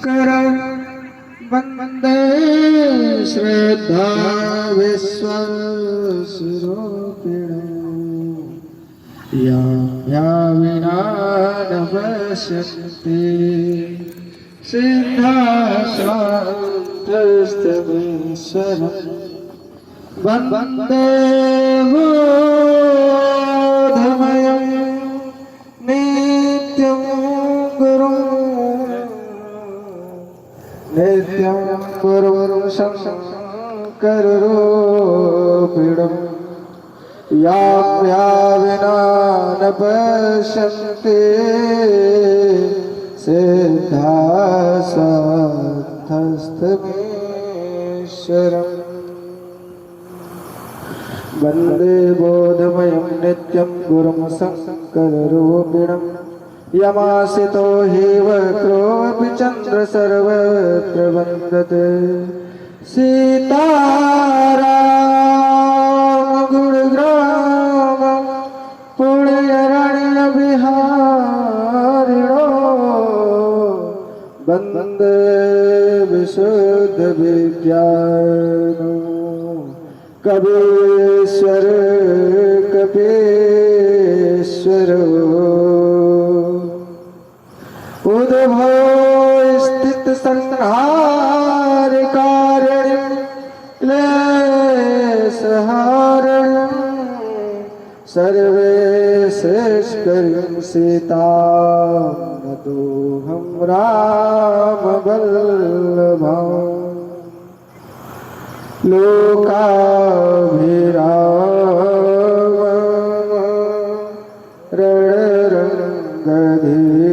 शंकर वंदे श्रद्धा विश्वरूपिण या विना न पश्यन्ति सिद्धाशान्तस्तमीश्वरम् वन्दे बोधमयं नित्यं गुरुं शङ्कररूपिणम् या विना न पश्यन्ति सिद्धाशान्तस्तमीश्वरम् वन्दे बोधमयं नित्यं गुरुं शङ्कररूपिणम् यमासितो हि वक्रोऽपि चन्द्र सर्वत्र वन्दते सीताराम गुरुग्राम पुण्यरण्यविहारिणो वन्दे विशुद्धविज्ञानो कवीश्वर कपीश्वरो उद्भव स्थित संहार कारणं क्लेशहारणं सर्वेशेषकरं सीतां नतोऽहं रामवल्लभम् लोकाभिराम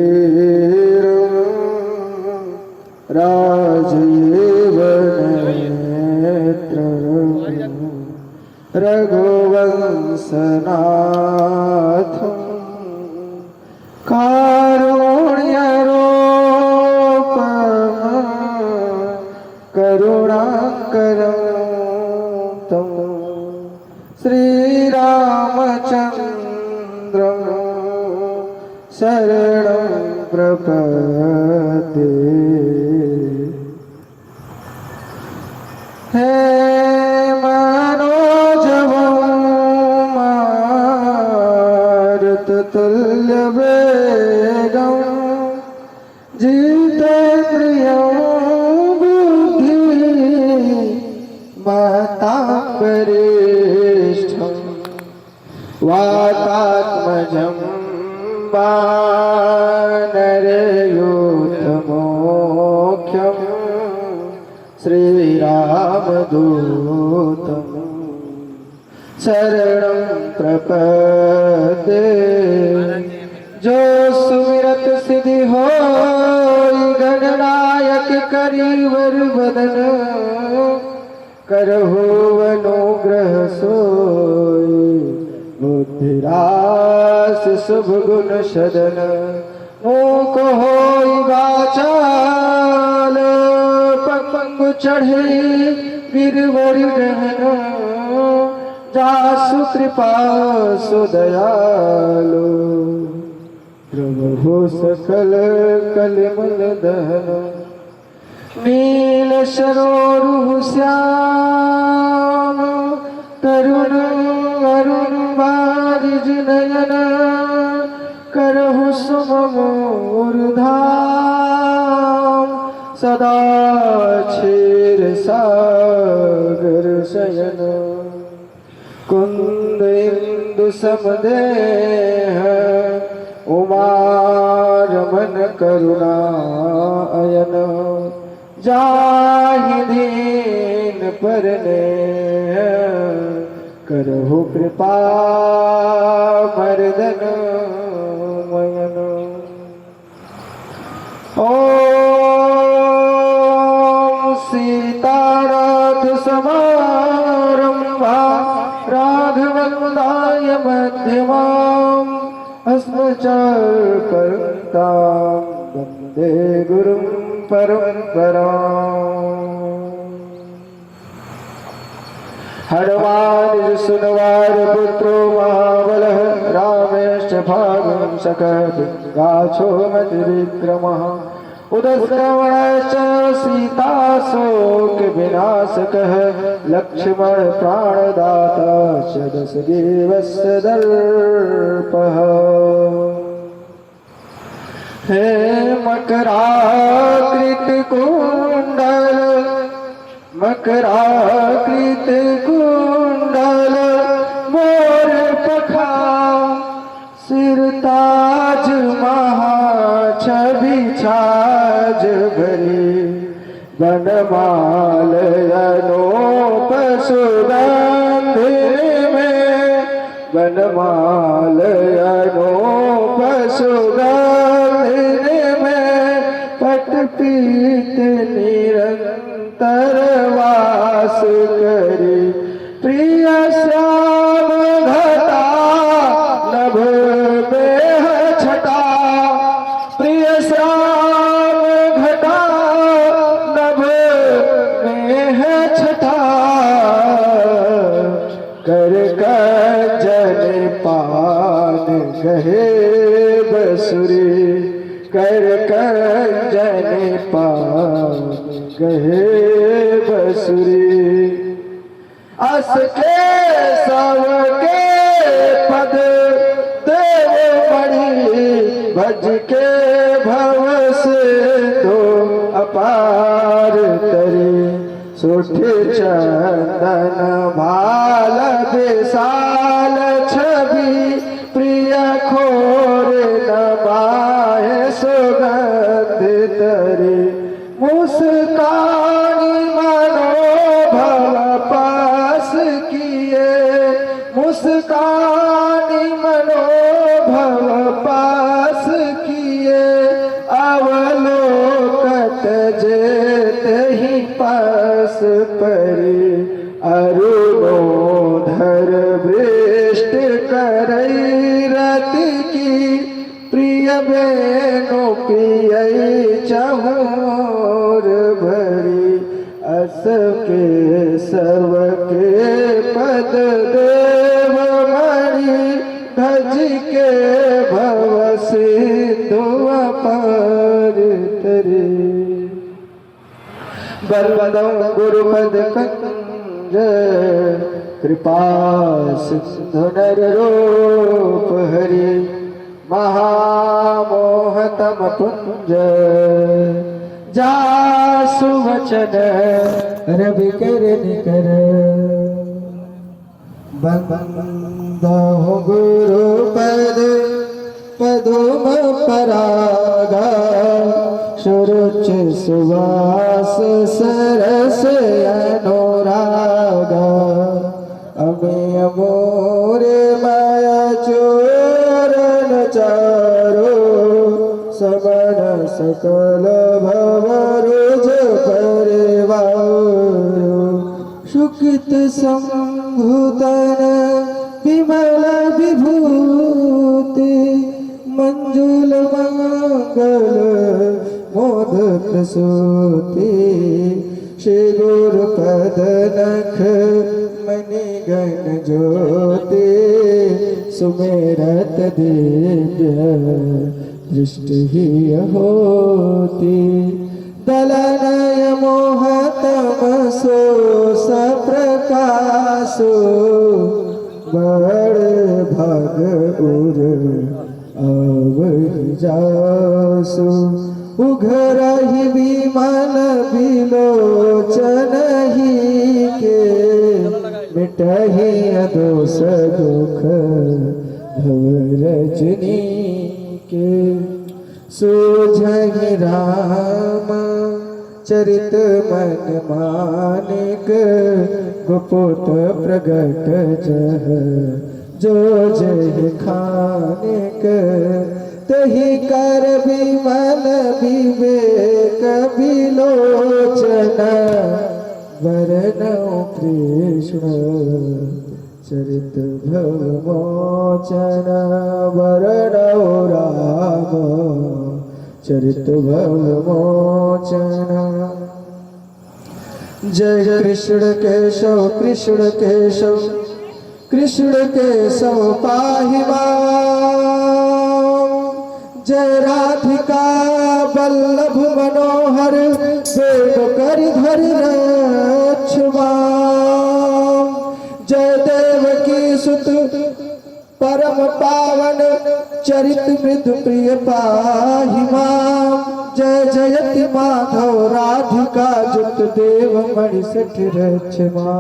रणरङ्गधीरं राजीवनेत्रं रघुवंशनाथं कारुण्यरूपं करुणाकरं श्रीरामचन्द्रं शरणं प्रपद्ये हे मनोजवं मारुततुल्यवेगं जितेन्द्रियं वरिष्ठं वातात्मजं वानरयूथमोख्यं श्रीरामदूतं शरणं प्रपद्ये जो सुमिरत सिद्धि होय गणनायक करीवर बदन करहु अनुग्रह सोय बुद्धिरास शुभ गुण सदन मूक होई वाचाल पंगु चढ़े गिरवर गहन जासु कृपा सुदयालु प्रभु सकल कलिमल दहन नील सरोरु श्याम तरुण अरुण बारिज नयन करहु सुमूर्धाम सदा क्षीर सागर शयन कुंद इंदु समदेह उमा रमन करुणा अयन जाहि दीन परने करहु कृपा मर्दन मयन ओम सीतानाथ समारंभा राघवंदाय मध्यमाम् अस्मच्चार्यपर्यन्तां वन्दे गुरुं परम्पराम् हनुमान सुनवार पुत्रो महाबलः रामेश्च भागं सकः गाछो मति विक्रमः उदस्तवणश्च सीता शोक विनाश कह लक्ष्मण प्राणदाता च दश देवस्य दर्पः हे मकराकृत कुंडल मोर पखा सिर ताज महा छवि छाज भरी बनमाल अनूप सुगंध में बनमाल अनूप सुगंध में पटपीत निरंतर वास करी प्रिय श्याम घटा नभ बेह छटा प्रिय श्याम घटा नभ बेह छटा कर जन पान गहे बसुरी कर जन पान गहे बसुरी अस के सब के पद देव मणि भज के भव से दो अपार तरी सुठ चंदन भाल विशाल छवि प्रिय खोर नमाहे सुगंध तरी मुस्कानी मनोभव पास किए मुस्कानी मनोभव पास किए अवलोकत जेते ही पास परी अरुणोधर वृष्ट करई रति की प्रिय बेनु पियई चहूर भरी अस के सब के पद देव मणि भज के भव सिंधु अपार तरी बलवदं गुरुपद कंज कृपा सिंधु नर रूप हरि महामोहतम पुंज जासु वचन रवि कर निकर बंदो गुरु पद पदुम परागा सुरुच सुवास सरस अनुरागा अमे अमोर माया चोरन चारो समन सकल भवरुज परिवार सुखित संभूतन विमल विभूति मंजुल मंगल मोद प्रसूति श्री गुरु पद नख मणि गण ज्योति सुमेरत दिव्य दृष्टि ही होती दलनय मोहतम सो सप्रकाशो बड़ भाग उर अवहि जासु उघरहि विमल विलोचन ही के मिटहि दोष दुख भव रजनी के सोझहि राम चरित मन मानिक गुपुत प्रगट जह जो जय खानिक तही कर विमल विवेक विलोचन वरनौ कृष्ण चरित भवमोचन वरनौ राम चरित भवमोचन। जय कृष्ण केशव कृष्ण केशव कृष्ण केशव पाहि मां जय राधिका वल्लभ मनोहर वेद कर धर रक्षमा जय देवकी सुत परम पावन चरित मृदु प्रिय पाहि मां जय जयति माधव राधिका जुत देव मणि सठ रक्षमा।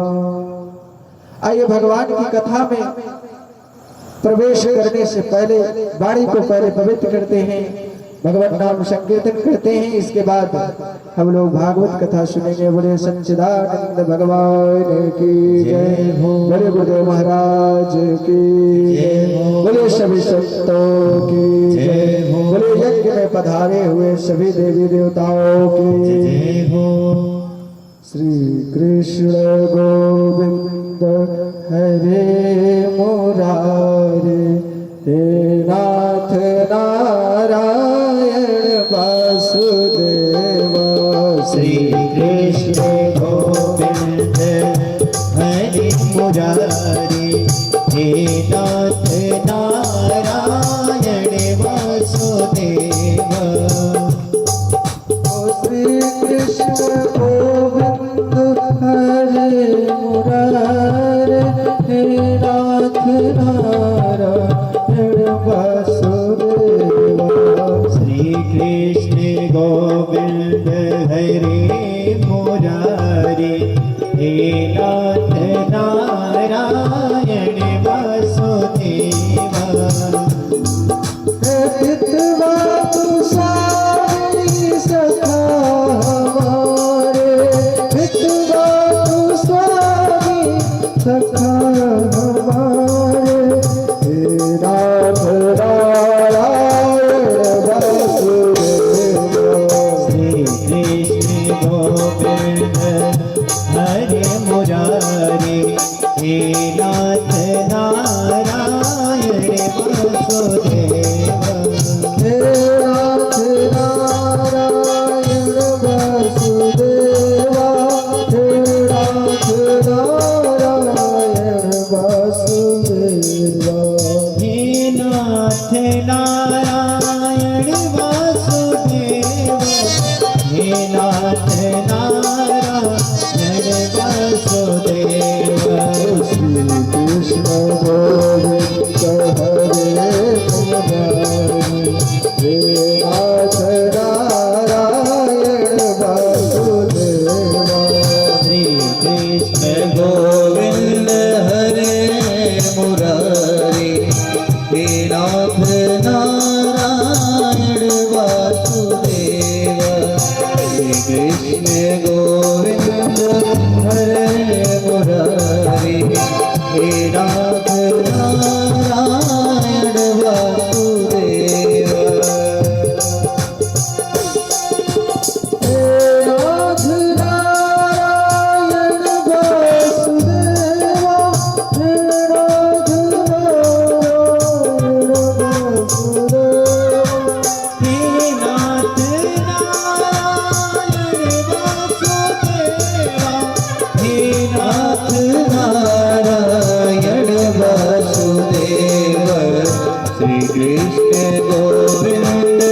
आइए भगवान की कथा में प्रवेश करने से पहले वाणी को पहले पवित्र करते हैं, भगवत नाम संकीर्तन करते हैं। इसके बाद हम लोग भागवत कथा सुनेंगे। बोले सच्चिदानंद भगवान की जय, बोले गुरुदेव महाराज की जय, बोले सभी संतों की जय, बोले यज्ञ में पधारे हुए सभी देवी देवताओं की जय। श्री कृष्ण गोविंद हरे मुरारे हे नाथ नारायण वासुदेव। श्री कृष्ण गोविंद हरे मुरारे हे नाथ नारायण वासुदेव। श्री कृष्ण गोविंद हरे मुरारे हे नाथ नारायण वासुदेव। श्री कृष्ण गोविंद हरे मुरारे हे नाथ नारायण वासुदेव। हे पितवा तू स्वामी सखा हमारे, पितवा तू स्वामी सखा हमारे, हे नाथ नारायण वासुदेव। श्री कृष्ण गोविंद हरे मुरारे हे नाथ नारायण वासुदेव। हे नाथ नारायण वासुदेवा, हे नाथ नारायण वासुदेवा। हे नाथ नारायण वासुदेव। हे नाथ नारायण वासुदेव। श्री कृष्ण गोविंद हरे मुरारे हे नाथ नारायण वासुदेवा। श्री कृष्ण गोविंद हरे मुरारे हे नाथ नारायण वासुदेव। श्री कृष्ण गोविंद हरे मुरारे हे नाथ नारायण वासुदेव। हे नाथ नारायण वासुदेवा, हे नाथ नारायण वासुदेवा। हे नाथ नारायण वासुदेवा। हे नाथ नारायण वासुदेव। श्री कृष्ण गोविंद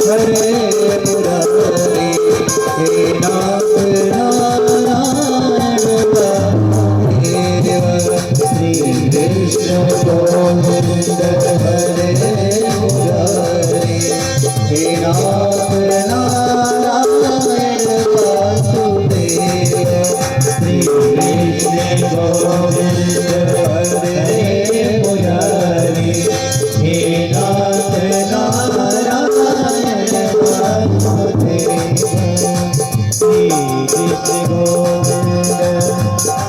हरे मुरारे हे नाथ नारायण वासुदेव। श्री कृष्ण गोविंद हरे मुरारे हे नाथ नारायण वासुदेव। श्री कृष्ण गोविंद हरे मुरारे हे नाथ नारायण वासुदेव। श्री कृष्ण गोविंद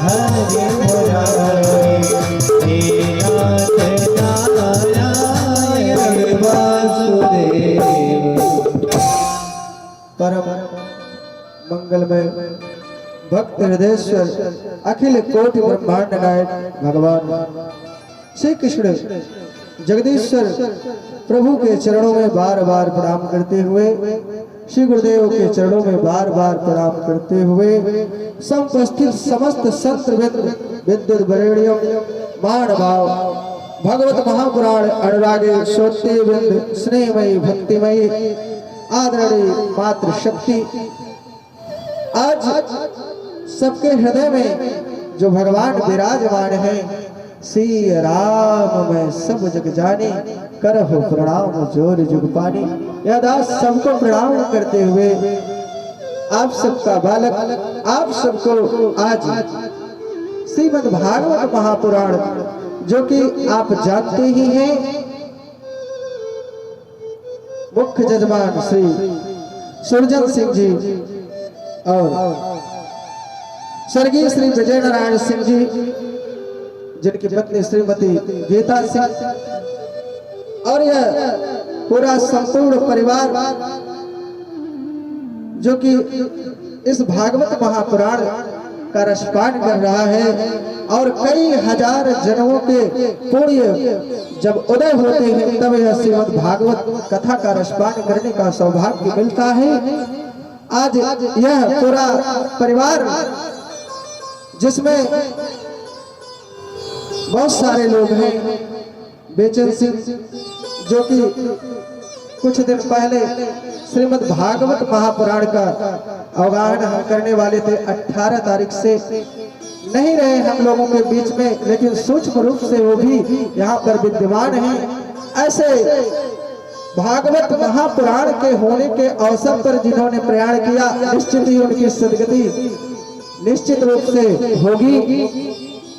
हरे मुरारे हे नाथ नारायण वासुदेव। परम मंगलमय भक्त हृदयेश्वर अखिल कोटि ब्रह्मांड नायक भगवान श्री कृष्ण जगदीश्वर प्रभु के चरणों में बार बार प्रणाम करते हुए, श्री गुरुदेव के चरणों में बार बार प्रणाम करते हुए समुपस्थित समस्त संत विद्युत वरेण्यों, महानुभाव भगवत महापुराण अनुरागे श्रोते वृंद स्नेहमयी भक्तिमयी आदरणीय मातृशक्ति, आज सबके हृदय में जो भगवान विराजमान है, श्री राम मैं सब जग जाने, करहो प्रणाम जोर जुग पानी। यह दास सबको प्रणाम करते हुए आप सबका बालक, आप सबको आज श्रीमद् भागवत महापुराण, जो कि आप जानते ही हैं, मुख्य जजमान श्री सुरजन सिंह जी और स्वर्गीय श्री विजय नारायण सिंह जी, जिनकी पत्नी श्रीमती गीता सिंह, और यह पूरा संपूर्ण परिवार जो कि इस भागवत महापुराण का रसपान कर रहा है, और कई हजार जन्मों के पुण्य जब उदय होते हैं तब यह श्रीमद् भागवत कथा का रसपान करने का सौभाग्य मिलता है। आज यह पूरा परिवार, जिसमें बहुत सारे लोग हैं, बेचन सिंह जो कि कुछ दिन पहले श्रीमद् भागवत महापुराण का अवगाहन हम करने वाले थे, 18 तारीख से नहीं रहे हम लोगों के बीच में, लेकिन सूक्ष्म रूप से वो भी यहाँ पर विद्यमान हैं। ऐसे भागवत महापुराण के होने के अवसर पर जिन्होंने प्रयाण किया, निश्चित ही उनकी सदगति निश्चित रूप से होगी।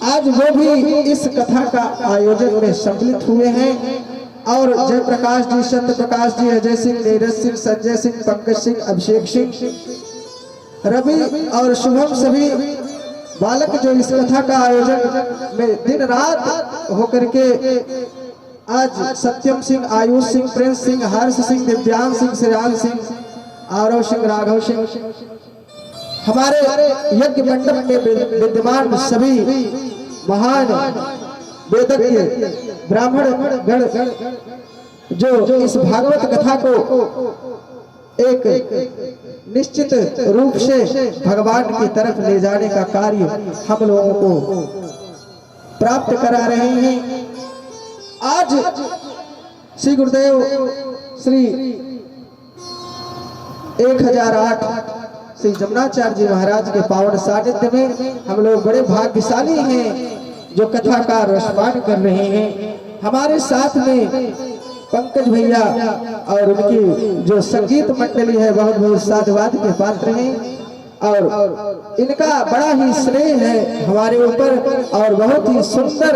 आज वो भी इस कथा का आयोजन में सम्मिलित हुए हैं, और जयप्रकाश जी, सत्य प्रकाश जी, अजय सिंह, नीरज सिंह, संजय सिंह, पंकज सिंह, अभिषेक सिंह, रवि और शुभम, सभी बालक जो इस कथा का आयोजन में दिन रात होकर के, आज सत्यम सिंह, आयुष सिंह, प्रिंस सिंह, हर्ष सिंह, दिव्यांग सिंह, श्रेयान सिंह, आरव सिंह, राघव सिंह, हमारे यज्ञ मंडप में विद्यमान सभी महान वेदज्ञ ब्राह्मण गण जो इस भागवत कथा को एक निश्चित रूप से भगवान की तरफ ले जाने का कार्य हम लोगों को प्राप्त करा रहे हैं। आज श्री गुरुदेव श्री 1008 श्री जमुनाचार्य जी महाराज के पावन सानिध्य में हम लोग बड़े भाग्यशाली हैं जो कथा का रसपान कर रहे हैं। हमारे साथ में पंकज भैया और उनकी जो संगीत मंडली है, बहुत बहुत साधुवाद के पात्र हैं, और इनका बड़ा ही स्नेह है हमारे ऊपर, और बहुत ही सुंदर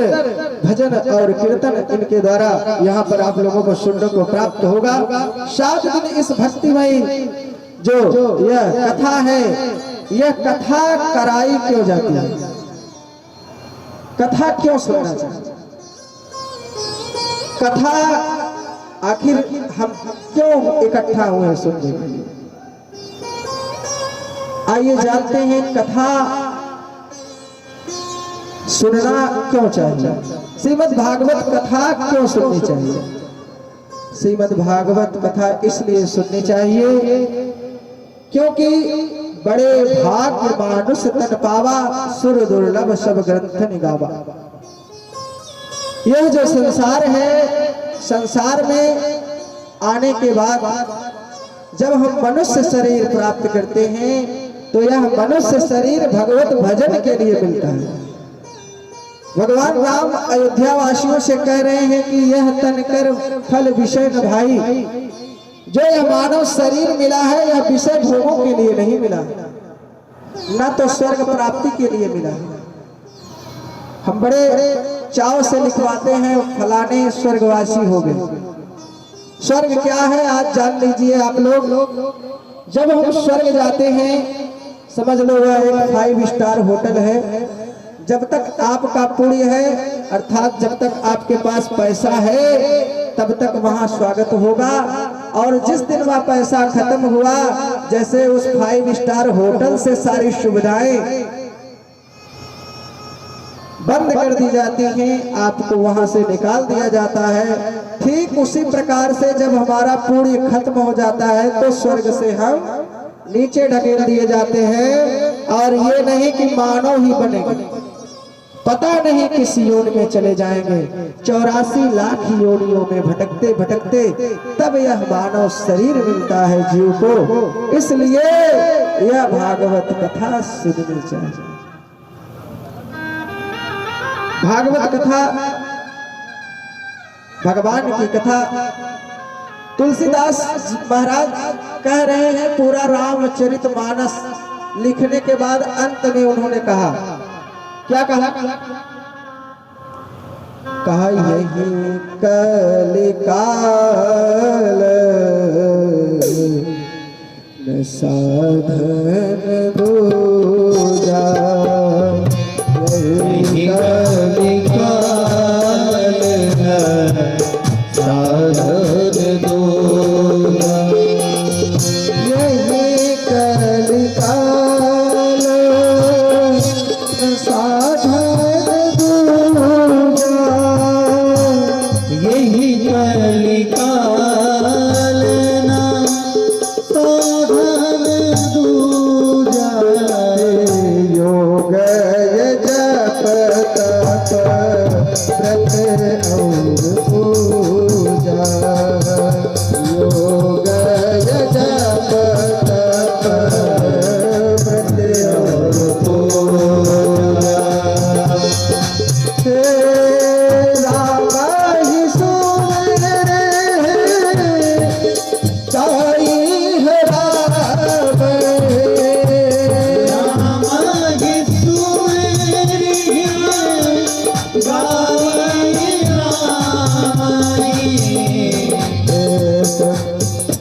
भजन और कीर्तन इनके द्वारा यहाँ पर आप लोगों को सुनने को प्राप्त होगा। 7 दिन इस भक्तिमय जो यह कथा है, यह कथा कराई क्यों जाती है, कथा क्यों सुनना चाहिए, कथा आखिर हम क्यों इकट्ठा हुए हैं सुनने के लिए। आइए जानते हैं कथा सुनना क्यों चाहिए, श्रीमद् भागवत कथा क्यों सुननी चाहिए। श्रीमद् भागवत कथा इसलिए सुननी चाहिए क्योंकि बड़े भाग्य मानुष तन पावा, सुर दुर्लभ सब ग्रंथ निगावा। यह जो संसार है, संसार में आने के बाद जब हम मनुष्य शरीर प्राप्त करते हैं तो यह मनुष्य शरीर भगवत भजन के लिए मिलता है। भगवान राम अयोध्या वासियों से कह रहे हैं कि यह तन कर फल विषय न भाई, जो यह मानव शरीर मिला है यह विषय भोगों के लिए नहीं मिला, न तो स्वर्ग प्राप्ति के लिए मिला है। हम बड़े चाव से लिखवाते हैं फलाने स्वर्गवासी हो गए। स्वर्ग क्या है आज जान लीजिए आप लोग। जब हम स्वर्ग जाते हैं, समझ लो वह एक 5 स्टार होटल है। जब तक आपका पुण्य है, अर्थात जब तक आपके पास पैसा है, तब तक वहां स्वागत होगा, और जिस दिन वह पैसा खत्म हुआ, जैसे उस 5 स्टार होटल से सारी सुविधाएं बंद कर दी जाती हैं, आपको वहां से निकाल दिया जाता है। ठीक उसी प्रकार से जब हमारा पुण्य खत्म हो जाता है तो स्वर्ग से हम नीचे ढकेल दिए जाते हैं, और ये नहीं कि मानव ही बनेंगे, पता नहीं किस योनि में चले जाएंगे। 84 लाख योनियों में भटकते भटकते तब यह मानव शरीर मिलता है जीव को। इसलिए यह भागवत कथा सुननी चाहिए। भागवत कथा, भगवान की कथा। तुलसीदास महाराज कह रहे हैं, पूरा रामचरितमानस लिखने के बाद अंत में उन्होंने कहा, क्या कहा? कहा यही कलिकाल न साधन दूजा, यही कलिकाल न साधन दूजा, यही कलिकाल न साधन दूजा, यही कलिकाल न साधन दूजा, योग जप तप व्रत और पूजा, योग जप तप व्रत और पूजा, हे राम ही सुमिरे जाई है राम, राम ही सुमिरि गाई रामाई,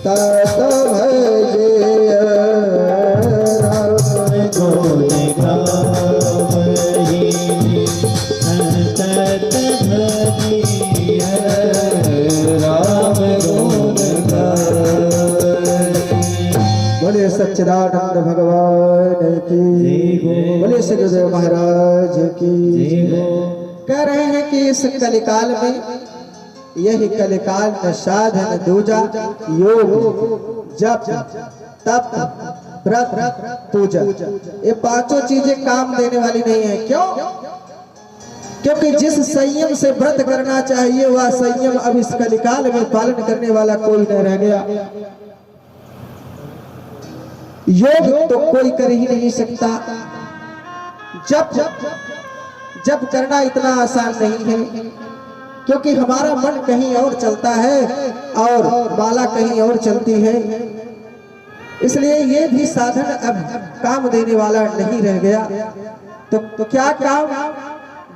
तत भजे राम गुण गावहि, सतत भजिय राम गुण गावहि। बोले सच्चिदानंद भगवान की, बोले श्री गुरुदेव महाराज की। कह रहे हैं कि इस कलिकाल में, यही कलिकाल न साधन दूजा, योग जप तप व्रत पूजा, ये पांचों चीजें काम देने वाली नहीं है। क्यों? क्योंकि जिस संयम से व्रत करना चाहिए वह संयम अब इस कलिकाल में पालन करने वाला कोई नहीं रह गया। योग तो कोई कर ही नहीं सकता। जप करना इतना आसान नहीं है, क्योंकि हमारा मन कहीं और चलता है और बाला कहीं और चलती है। इसलिए ये भी साधन अब काम देने वाला नहीं रह गया। तो क्या काम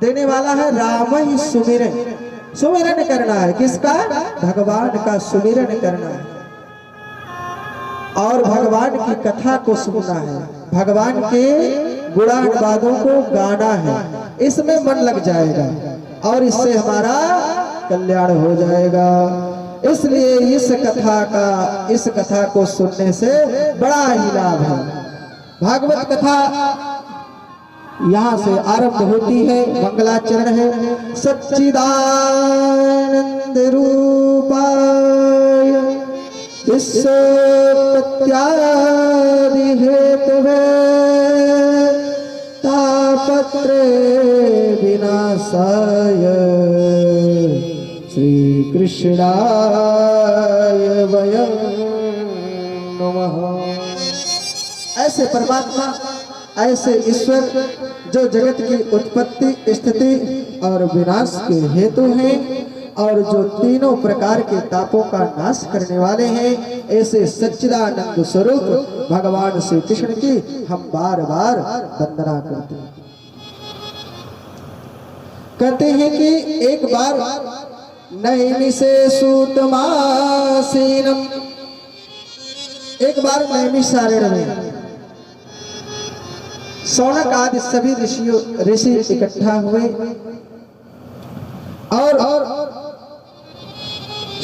देने वाला है? राम ही सुमिरन, सुमिरन करना है। किसका? भगवान का सुमिरन करना है और भगवान की कथा को सुनना है, भगवान के गुणानुवादों को गाना है। इसमें मन लग जाएगा और इससे हमारा कल्याण हो जाएगा। इसलिए इस कथा को सुनने से बड़ा ही लाभ है। भागवत कथा यहाँ से आरंभ होती है, मंगलाचरण है। सच्चिदानंद रूपाय विश्वोत्पत्त्यादि हेतवे तापत्रे विनाशाय श्री कृष्णाय वयं नमः। ऐसे परमात्मा, ऐसे ईश्वर जो जगत की उत्पत्ति, स्थिति और विनाश के हेतु हैं और जो तीनों प्रकार के तापों का नाश करने वाले हैं, ऐसे सच्चिदानंद स्वरूप भगवान श्री कृष्ण की हम बार बार वंदना करते हैं। कहते हैं कि एक बार नैमिषे सूतमासीनम, एक बार नैमिषारण्य में शौनक आदि सभी ऋषि इकट्ठा हुए और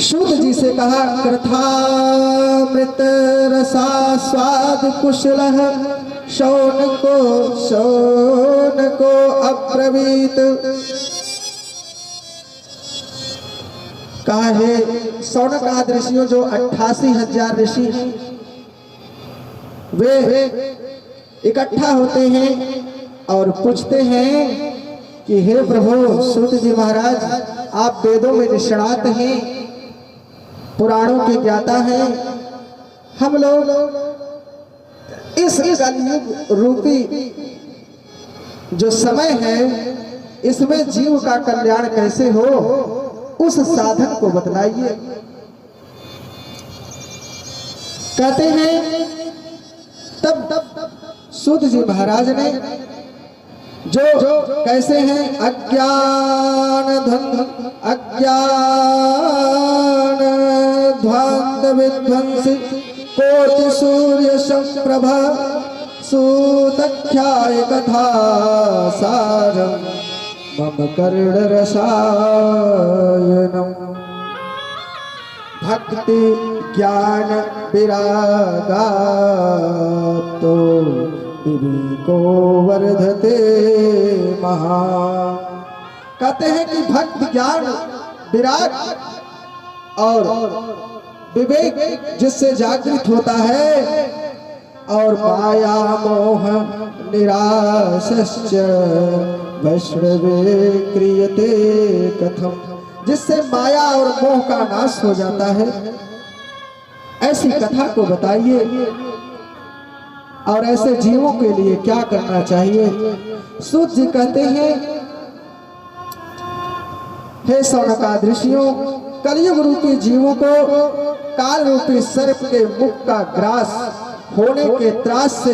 सूत जी से कहा, कृथामृत रसा स्वाद कुशलः शौनको अब्रवीत। कहा है शौनक आदि ऋषियों जो 88,000 ऋषि हैं, वे इकट्ठा होते हैं और पूछते हैं कि हे प्रभु सूत जी महाराज, आप वेदों में निष्णात हैं, पुराणों के ज्ञाता हैं। हम लोग इस कलयुग रूपी जो समय है, इसमें जीव का कल्याण कैसे हो, उस साधन को बतलाइए। कहते हैं तब सूत जी महाराज ने जो कैसे हैं, अज्ञान ध्वंद विध्वंसी कोटि सूर्य संप्रभा सूतख्याय कथा सारम मम कर्ण रसायनम। भक्ति ज्ञान विरागा तो विवेको वर्धते महा। कहते हैं कि भक्ति ज्ञान विराग और विवेक जिससे जागृत होता है, और माया मोह निराशश्च वैष्णवे क्रियते कथम, जिससे माया और मोह का नाश हो जाता है, ऐसी कथा को बताइए। और ऐसे जीवों के लिए क्या करना चाहिए। सूत जी कहते हैं, हे शौनकादि ऋषियों, कलयुग रूपी जीवों को काल रूपी सर्प के मुख का ग्रास होने के त्रास से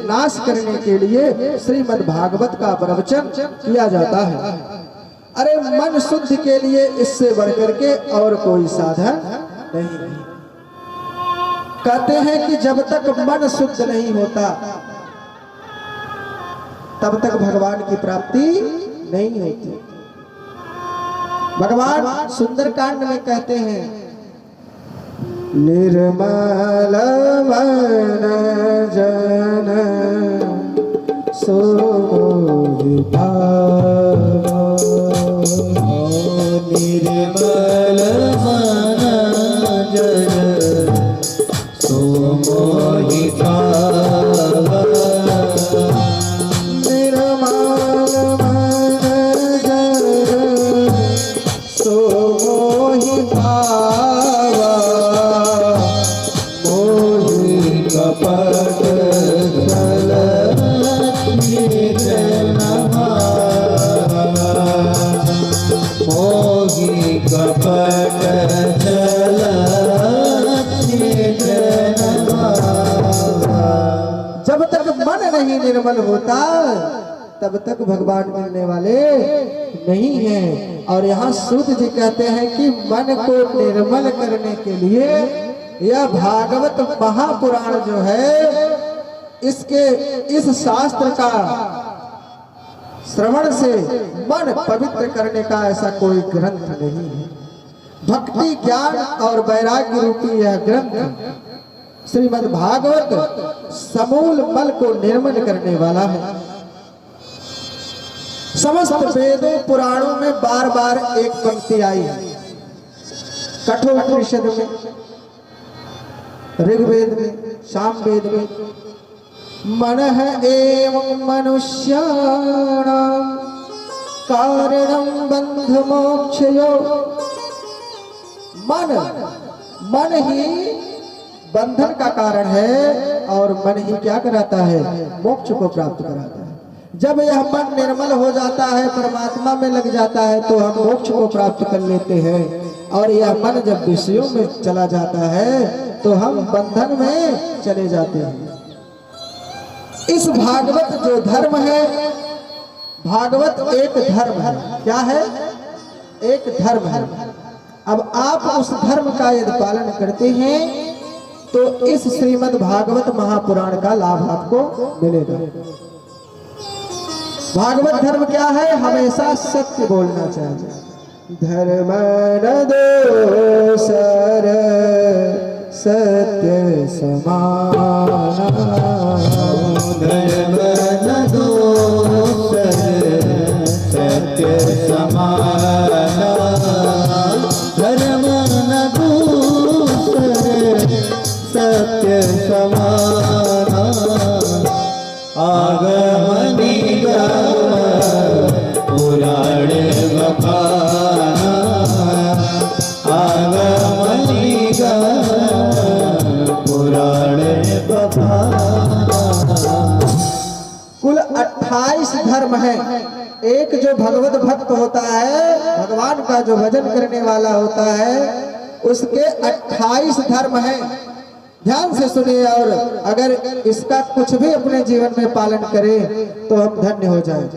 नाश करने के लिए श्रीमद् भागवत का प्रवचन किया जाता है। अरे मन शुद्ध के लिए इससे बढ़कर के और कोई साधन नहीं। कहते हैं कि जब तक मन शुद्ध नहीं होता तब तक भगवान की प्राप्ति नहीं होती। भगवान सुंदरकांड में कहते हैं, निर्मल मन जन सो मोहि भावा। निर्मल मन जन सो मोहि भावा। निर्मल मन जन सो मोहि भावा। मोहि कपट छल मोहि कपट छल। जब तक मन नहीं निर्मल होता तब तक भगवान मिलने वाले नहीं हैं। और यहाँ सूत जी कहते हैं कि मन को निर्मल करने के लिए यह भागवत महापुराण जो है, इसके इस शास्त्र का श्रवण से मन पवित्र करने का ऐसा कोई ग्रंथ नहीं है। भक्ति ज्ञान और वैराग्य रूपी यह ग्रंथ श्रीमद् भागवत समूल मल को निर्मल करने वाला है। समस्त वेदों पुराणों में बार बार एक पंक्ति आई है, कठोपनिषद में, ऋग्वेद में, सामवेद में, मन है एवं मनुष्याणां कारणं बंध मोक्षयो। मन ही बंधन का कारण है और मन ही क्या कराता है, मोक्ष को प्राप्त कराता है। जब यह मन निर्मल हो जाता है, परमात्मा में लग जाता है, तो हम मोक्ष को प्राप्त कर लेते हैं। और यह मन जब विषयों में चला जाता है तो हम बंधन में चले जाते हैं। इस भागवत जो धर्म है, भागवत एक धर्म है। क्या है? एक धर्म है। अब आप उस धर्म का यदि पालन करते हैं तो इस श्रीमद् भागवत महापुराण का लाभ आपको मिलेगा। भागवत धर्म क्या है? हमेशा सत्य बोलना चाहिए। धर्म न दोसर सत्य समाना। धर्म न दोसर सत्य समाना। धर्म न दोसर सत्य समाना। आगम निगम पुराण 28 धर्म है। एक जो भगवत भक्त होता है, भगवान का जो भजन करने वाला होता है, उसके 28 धर्म है। ध्यान से सुनिए, और अगर इसका कुछ भी अपने जीवन में पालन करें तो हम धन्य हो जाएं।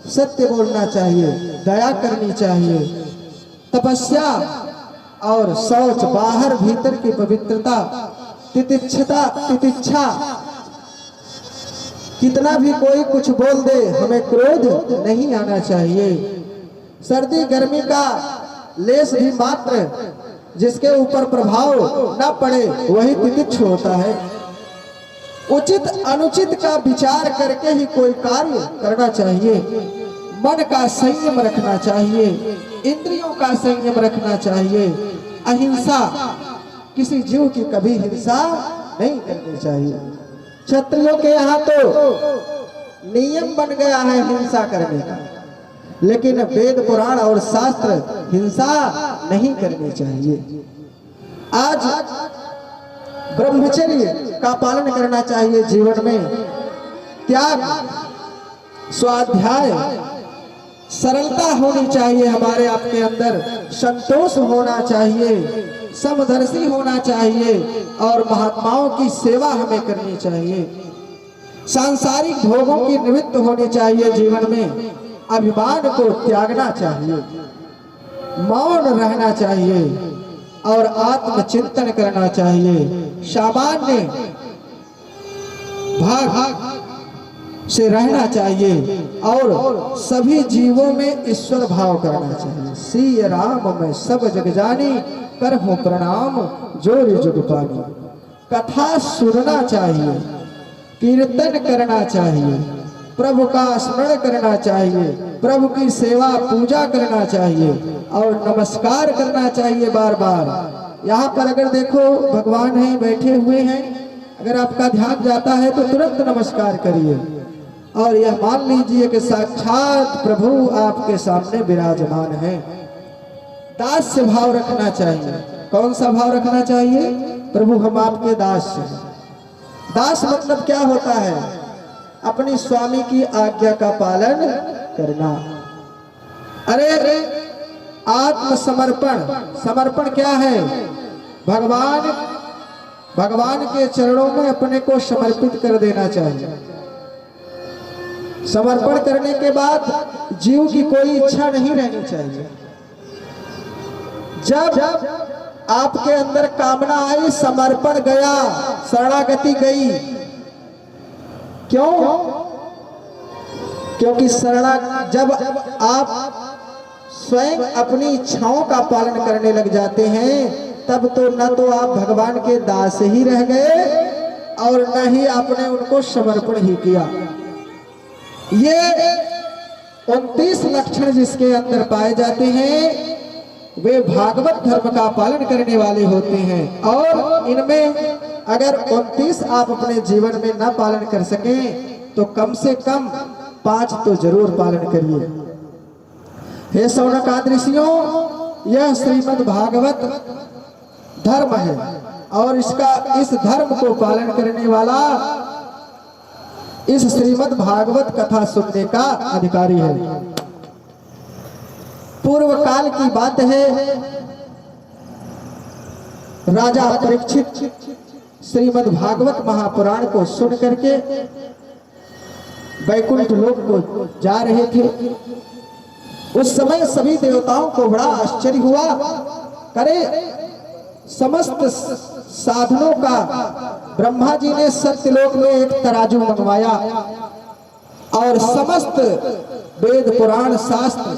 सत्य बोलना चाहिए, दया करनी चाहिए, तपस्या और शौच, बाहर भीतर की पवित्रता, तितिच्छा। कितना भी कोई कुछ बोल दे, हमें क्रोध नहीं आना चाहिए। सर्दी गर्मी का लेस भी मात्र जिसके ऊपर प्रभाव न पड़े वही तितिक्ष होता है। उचित अनुचित का विचार करके ही कोई कार्य करना चाहिए। मन का संयम रखना चाहिए, इंद्रियों का संयम रखना चाहिए। अहिंसा, किसी जीव की कभी हिंसा नहीं करनी चाहिए। क्षत्रियों के यहाँ तो नियम बन गया है हिंसा करने का, लेकिन वेद पुराण और शास्त्र हिंसा नहीं करनी चाहिए। आज ब्रह्मचर्य का पालन करना चाहिए जीवन में। त्याग, स्वाध्याय, सरलता होनी चाहिए हमारे आपके अंदर, संतोष होना चाहिए, समदर्शी होना चाहिए और महात्माओं की सेवा हमें करनी चाहिए। सांसारिक भोगों की निवृत्त होनी चाहिए जीवन में। अभिमान को त्यागना चाहिए, मौन रहना चाहिए और आत्मचिंतन करना चाहिए। सामान्य भाग से रहना चाहिए और सभी जीवों में ईश्वर भाव करना चाहिए। सिय राम मैं सब जग जानी, करहूं प्रणाम जोर जुग पानी। कथा सुनना चाहिए, कीर्तन करना चाहिए, प्रभु का स्मरण करना चाहिए, प्रभु की सेवा पूजा करना चाहिए और नमस्कार करना चाहिए बार बार। यहाँ पर अगर देखो भगवान हैं, बैठे हुए हैं, अगर आपका ध्यान जाता है तो तुरंत नमस्कार करिए और यह मान लीजिए कि साक्षात प्रभु आपके सामने विराजमान है। दास्य भाव रखना चाहिए। कौन सा भाव रखना चाहिए? प्रभु हम आपके दास हैं। दास मतलब क्या होता है? अपनी स्वामी की आज्ञा का पालन करना। अरे आत्मसमर्पण, समर्पण क्या है? भगवान के चरणों में अपने को समर्पित कर देना चाहिए। समर्पण करने के बाद जीव की कोई इच्छा नहीं रहनी चाहिए। जब आपके अंदर कामना आई, समर्पण गया, शरणागति गई। क्यों? क्योंकि जब आप स्वयं अपनी इच्छाओं का पालन करने लग जाते हैं, तब तो न तो आप भगवान के दास ही रह गए और न ही आपने उनको समर्पण ही किया। ये 29 लक्षण जिसके अंदर पाए जाते हैं वे भागवत धर्म का पालन करने वाले होते हैं। और इनमें अगर 29 आप अपने जीवन में न पालन कर सकें तो कम से कम 5 तो जरूर पालन करिए। हे शौनकादि ऋषियों, यह श्रीमद् भागवत धर्म है और इस धर्म को पालन करने वाला इस श्रीमद् भागवत कथा सुनने का अधिकारी है। पूर्व काल की बात है, राजा परीक्षित श्रीमद् भागवत महापुराण को सुन करके वैकुंठ लोक को जा रहे थे। उस समय सभी देवताओं को बड़ा आश्चर्य हुआ। करे समस्त साधनों का ब्रह्मा जी ने सत्यलोक में एक तराजू मंगवाया और समस्त वेद पुराण शास्त्र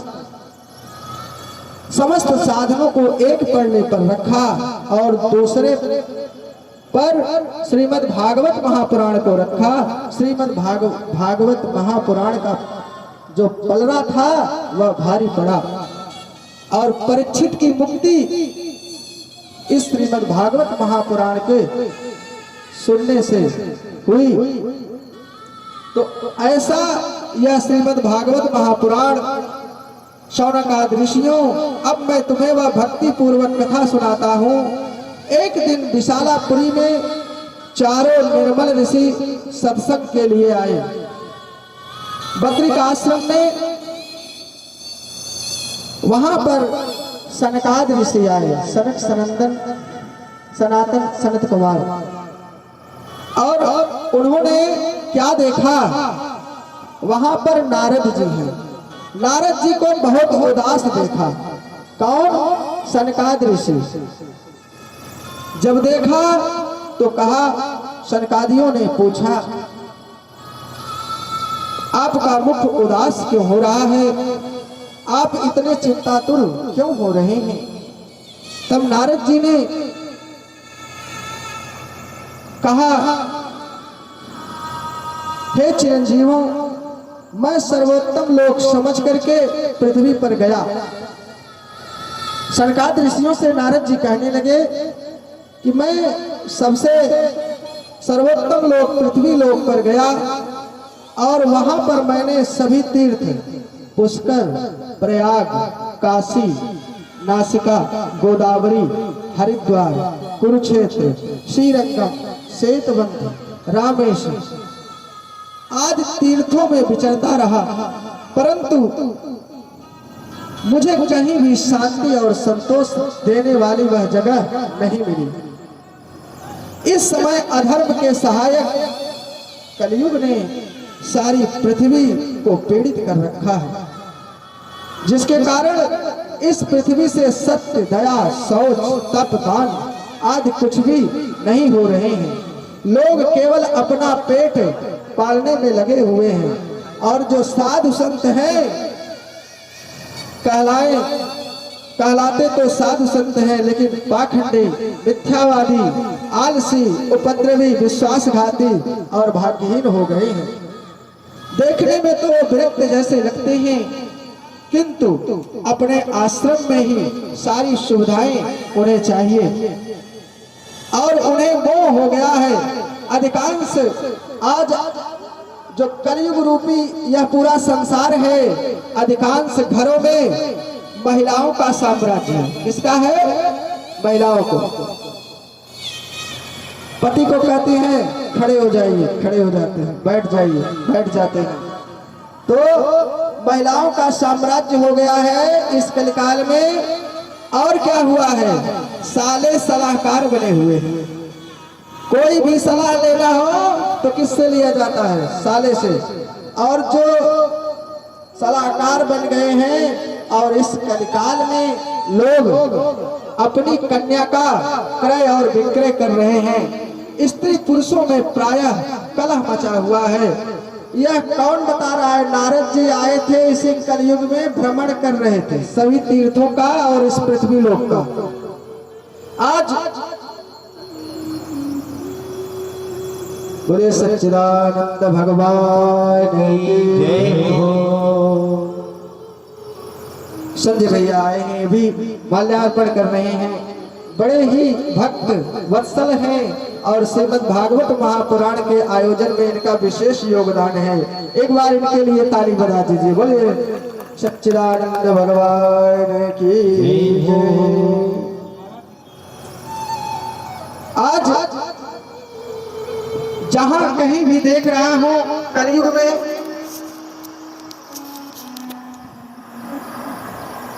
समस्त साधनों को एक पढ़ने पर रखा और दूसरे पर श्रीमद् भागवत महापुराण को रखा। श्रीमद् भागवत महापुराण का जो पलड़ा था वह भारी पड़ा और परीक्षित की मुक्ति इस श्रीमद् भागवत महापुराण के सुनने से हुई। तो ऐसा यह श्रीमद् भागवत महापुराण। शौनकादि ऋषियों, अब मैं तुम्हें वह भक्ति पूर्वक कथा सुनाता हूँ। एक दिन विशालापुरी में चारों निर्मल ऋषि सत्संग के लिए आए। बद्रिक आश्रम में वहां पर सनकाद ऋषि आए, सनक सनंदन सनातन सनत कुमार, और उन्होंने क्या देखा, वहां पर नारद जी हैं। नारद जी को बहुत उदास देखा। कौन? सनकाद ऋषि। जब देखा तो कहा, सनकादियों ने पूछा, आपका मुख उदास क्यों हो रहा है, आप इतने चिंतातुर क्यों हो रहे हैं? तब नारद जी ने कहा, हे चिरंजीवों, मैं सर्वोत्तम लोक समझ करके पृथ्वी पर गया। सनकाद ऋषियों से नारद जी कहने लगे कि मैं सबसे सर्वोत्तम लोक पृथ्वी लोक पर गया और वहां पर मैंने सभी तीर्थ, पुष्कर, प्रयाग, काशी, नासिका, गोदावरी, हरिद्वार, कुरुक्षेत्र, श्रीरंगम, सेतुबंध, रामेश्वर आदि तीर्थों में विचरता रहा, परंतु मुझे कहीं भी शांति और संतोष देने वाली वह जगह नहीं मिली। इस समय अधर्म के सहायक कलयुग ने सारी पृथ्वी को पीड़ित कर रखा है, जिसके कारण इस पृथ्वी से सत्य, दया, शौच, तप, दान आदि कुछ भी नहीं हो रहे हैं। लोग केवल अपना पेट पालने में लगे हुए हैं, और जो साधु संत हैं, कहलाते तो साधु संत हैं, लेकिन पाखंडी, मिथ्यावादी, आलसी, उपद्रवी, विश्वासघाती और भाग्यहीन हो गए हैं। देखने में तो वो विरक्त जैसे लगते हैं, किंतु अपने आश्रम में ही सारी सुविधाएं उन्हें चाहिए, और उन्हें मोह हो गया है। अधिकांश आज जो कलयुग रूपी यह पूरा संसार है, अधिकांश घरों में महिलाओं का साम्राज्य है। किसका है? महिलाओं को। पति को कहते हैं खड़े हो जाइए, खड़े हो जाते हैं, बैठ जाइए, बैठ जाते हैं। तो महिलाओं का साम्राज्य हो गया है इस कलिकाल में। और क्या हुआ है? साले सलाहकार बने हुए हैं। कोई भी सलाह लेना हो तो किससे लिया जाता है? साले से। और जो सलाहकार बन गए हैं, और इस कलिकाल में लोग अपनी कन्या का क्रय और विक्रय कर रहे हैं। स्त्री पुरुषों में प्रायः कलह मचा हुआ है। यह कौन बता रहा है? नारद जी आए थे इसी कलयुग में, भ्रमण कर रहे थे सभी तीर्थों का और इस पृथ्वी लोक का। आज बोले सच्चिदानंद भगवान की जय हो। संजय भैया आए हैं, भी माल्यार्पण कर रहे हैं। बड़े ही भक्त वत्सल हैं, और श्रीमद् भागवत महापुराण के आयोजन में इनका विशेष योगदान है। एक बार इनके लिए ताली बजा दीजिए। बोलिए सच्चिदानंद भगवान की जय। आज जहां कहीं भी देख रहा हूं कलयुग में,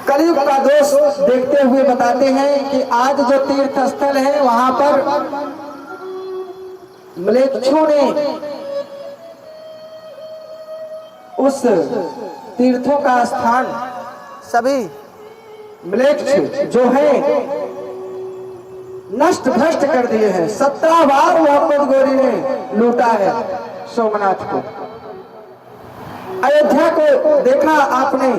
कलयुग का दोष देखते हुए बताते हैं कि आज जो तीर्थ स्थल है वहां पर म्लेच्छों ने उस तीर्थों का स्थान सभी म्लेच्छ जो है नष्ट भ्रष्ट कर दिए हैं। 17 बार मोहम्मद गोरी ने लूटा है सोमनाथ को। अयोध्या को देखा आपने,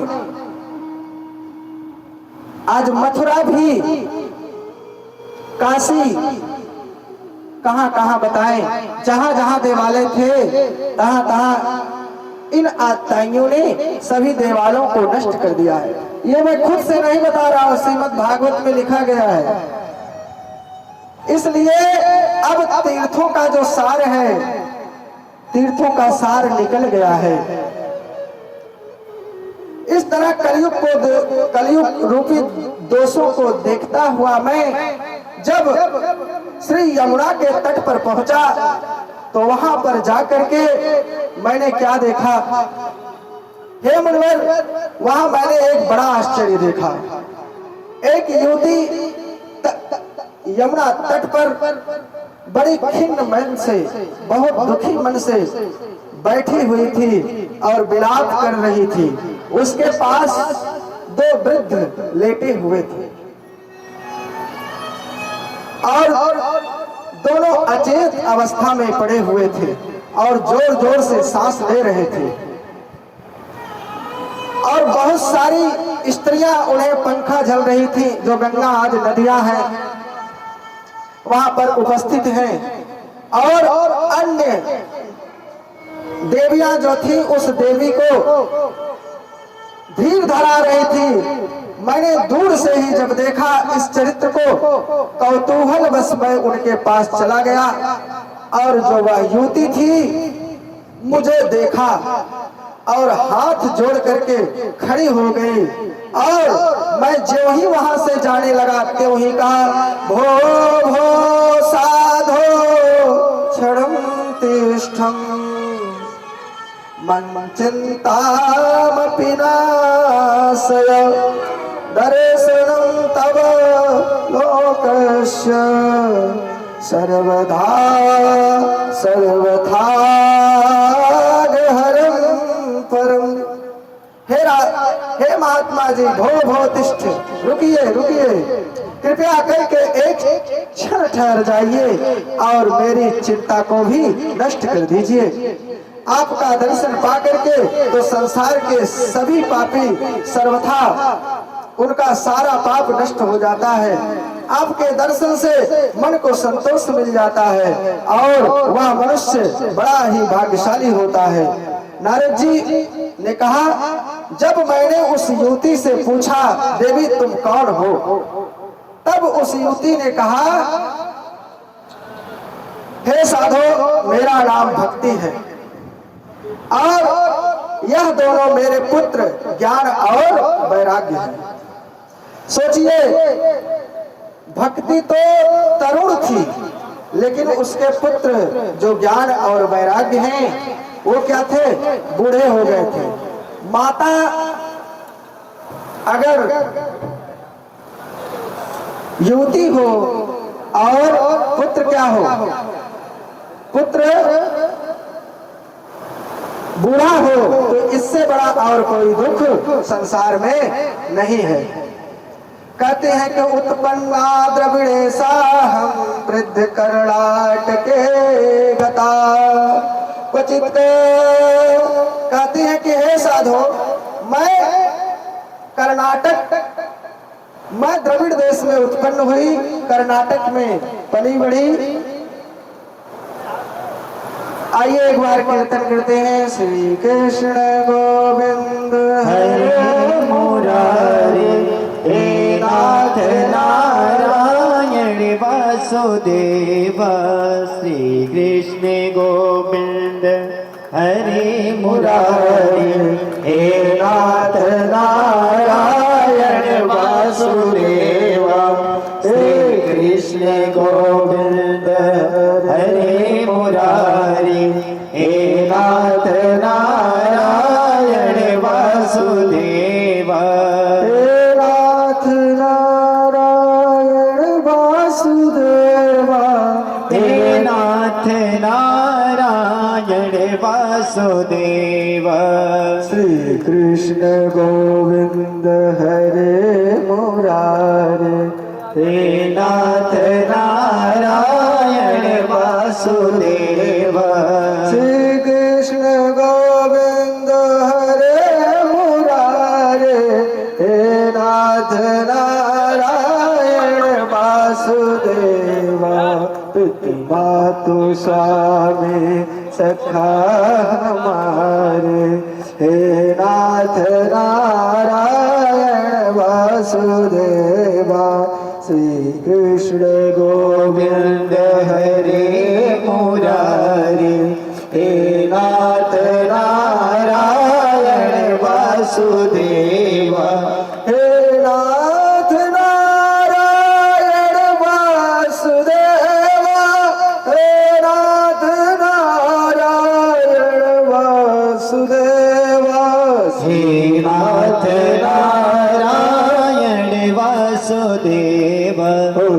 आज मथुरा भी, काशी, कहां कहां बताएं, जहां जहां देवालय थे तहां तहां इन आताइयों ने सभी देवालयों को नष्ट कर दिया है। ये मैं खुद से नहीं बता रहा हूं, श्रीमद् भागवत में लिखा गया है। इसलिए अब तीर्थों का जो सार है, तीर्थों का सार निकल गया है। इस तरह कलयुग रूपी दोषों को देखता हुआ मैं जब श्री यमुना के तट पर पहुंचा, तो वहां पर जाकर के मैंने क्या देखा हे मुनिवर, वहां मैंने एक बड़ा आश्चर्य देखा। एक युवती यमुना तट पर बड़ी खिन्न मन से, बहुत दुखी मन से बैठी हुई थी और विलाप कर रही थी। उसके पास दो वृद्ध लेटे हुए थे और दोनों अचेत अवस्था में पड़े हुए थे और जोर जोर से सांस ले रहे थे। और बहुत सारी स्त्रियां उन्हें पंखा झल रही थी, जो गंगा आदि नदियां हैं वहां पर उपस्थित हैं। और अन्य देवियां जो थी उस देवी को धीर धरा रही थी। मैंने दूर से ही जब देखा इस चरित्र को, कौतूहल बस मैं उनके पास चला गया और जो वह युवती थी मुझे देखा और हाथ जोड़ करके खड़ी हो गई। और मैं जो ही वहां से जाने लगा त्यों ही कहा, भो भो साधो क्षणं तिष्ठम् मन चिंतामपि नाशय दर्शनं तव लोकस्य सर्वथा सर्वथा परम। हे महात्मा जी, भो भो तिष्ठ, रुकिए रुकिए, कृपया करके एक क्षण ठहर जाइए और मेरी चिंता को भी नष्ट कर दीजिए। आपका दर्शन पा करके तो संसार के सभी पापी सर्वथा उनका सारा पाप नष्ट हो जाता है। आपके दर्शन से मन को संतोष मिल जाता है और वह मनुष्य बड़ा ही भाग्यशाली होता है। नारद जी ने कहा, जब मैंने उस युवती से पूछा, देवी तुम कौन हो, तब उस युवती ने कहा, हे साधो मेरा नाम भक्ति है और यह दोनों मेरे पुत्र ज्ञान और वैराग्य हैं। सोचिए, भक्ति तो तरुण थी, लेकिन उसके पुत्र जो ज्ञान और वैराग्य हैं वो क्या थे, बूढ़े हो गए थे। माता अगर युवती हो और पुत्र क्या हो, पुत्र बूढ़ा हो, तो इससे बड़ा और कोई दुख संसार में नहीं है। कहते हैं कि उत्पन्ना द्रविड़ेशा हम वृद्ध कर्णाटके गता क्वचित। कहते हैं कि हे साधो, मैं द्रविड़ देश में उत्पन्न हुई, कर्नाटक में पली बढ़ी। आइए एक बार कीर्तन करते हैं, श्री कृष्ण गोविंद हरे मुरारी, हे नाथ नारायण वासुदेव, श्री कृष्ण गोविंद हरे मुरारी, हे नाथ नारायण वासुदेव, श्री कृष्ण गोविंद हरे मुरारी, हे नाथ नारायण वासुदेव, हे नाथ नारायण वासुदेव, हे नाथ नारायण वासुदेव, श्री कृष्ण गोविंद हरे मुरारी, हे नाथ नारायण वासुदेव, श्री कृष्ण गोविंद हरे मुरारे, हे नाथ नारायण वासुदेव, पितु मातु स्वामी सखा हमारे, हे नाथ नारायण वासुदेव, श्री कृष्ण गोविंद हरे मुरारी, हे नाथ नारायण वासुदेव, हे नाथ नारायण वासुदेव, हे नाथ नारायण वासुदेव, हे नाथ नारायण वासुदेव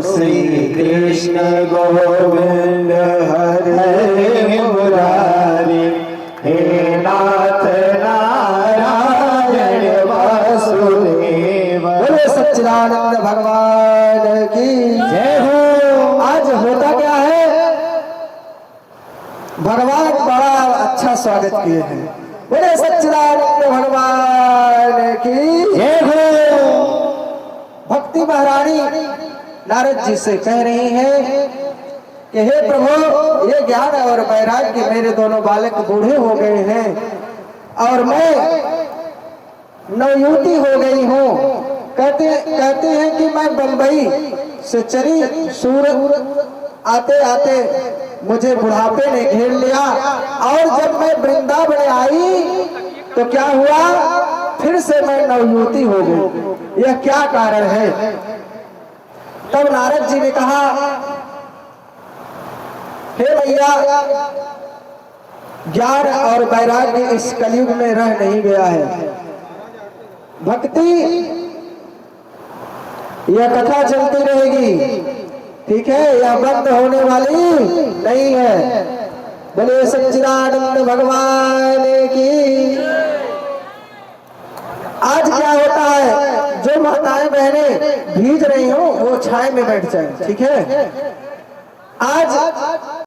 श्री कृष्ण गोविंद हरे मुरारी हे नाथ नारायण वासुदेव। बोले सच्चिदानंद भगवान की जय हो। आज होता क्या है, भगवान बड़ा अच्छा स्वागत किए हैं। बोले सच्चिदानंद भगवान की जय हो। भक्ति महारानी नारद जी से कह रही हैं कि हे प्रभु, ये ज्ञान और वैराग्य मेरे दोनों बालक बूढ़े हो गए हैं और मैं नवयुवती हो गई हूँ। कहते हैं कि मैं बंबई से चली, सूरत आते आते मुझे बुढ़ापे ने घेर लिया और जब मैं वृंदावन आई तो क्या हुआ, फिर से मैं नवयुवती हो गई। यह क्या कारण है? तब नारद जी ने कहा, हे भैया, ज्ञान और वैराग्य इस कलयुग में रह नहीं गया है। भक्ति यह कथा चलती रहेगी, ठीक है, यह बंद होने वाली नहीं है। बोले सच्चिदानंद भगवान की। आज क्या होता है, जो माताएं बहनें भीज रही हो वो छाए में बैठ जाए, ठीक है। आज